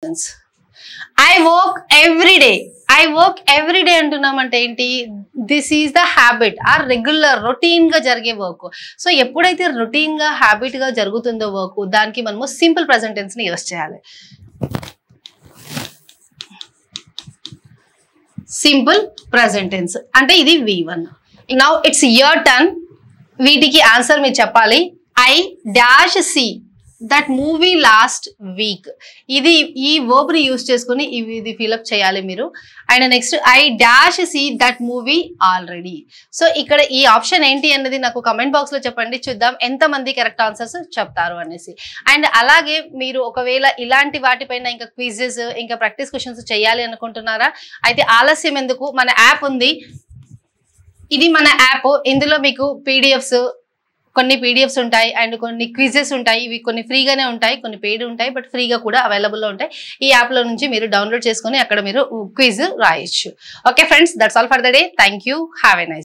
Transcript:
I work every day. I work every day అంటున్నామంటే ఏంటి? This is the habit or regular routine గా జరిగే work. So ఎప్పుడైతే routine గా హ్యాబిట్ గా జరుగుతుందో వర్క్, దానికి మనము సింపుల్ ప్రెజెంట్ టెన్స్ ని యూస్ చేయాలి. సింపుల్ ప్రెజెంట్ టెన్స్ అంటే ఇది V1. Now it's your turn. వీటికి ఆన్సర్ మీరు చెప్పాలి. I dash see that movie last week. ఇది ఈ వర్బ్ ని యూస్ చేసుకుని ఇది ఫిల్అప్ చేయాలి మీరు. And next I dash see that movie already. So ఇక్కడ ఈ ఆప్షన్ ఏంటి అన్నది నాకు కమెంట్ బాక్స్ లో చెప్పండి, చూద్దాం ఎంతమంది కరెక్ట్ ఆన్సర్స్ చెప్తారు అనేసి. అండ్ అలాగే మీరు ఒకవేళ ఇలాంటి వాటిపైన ఇంకా క్విజెస్ ఇంకా ప్రాక్టీస్ క్వశ్చన్స్ చేయాలి అనుకుంటున్నారా? అయితే ఆలస్యం ఎందుకు, మన యాప్ ఉంది. ఇది మన యాప్. ఇందులో మీకు కొన్ని పీడిఎఫ్స్ ఉంటాయి అండ్ కొన్ని క్విజెస్ ఉంటాయి. ఇవి కొన్ని ఫ్రీగానే ఉంటాయి, కొన్ని పెయిడ్ ఉంటాయి, బట్ ఫ్రీగా కూడా అవైలబుల్లో ఉంటాయి. ఈ యాప్లో నుంచి మీరు డౌన్లోడ్ చేసుకొని అక్కడ మీరు క్విజ్ రాయొచ్చు. Okay friends, that's all for the day. Thank you. Have a nice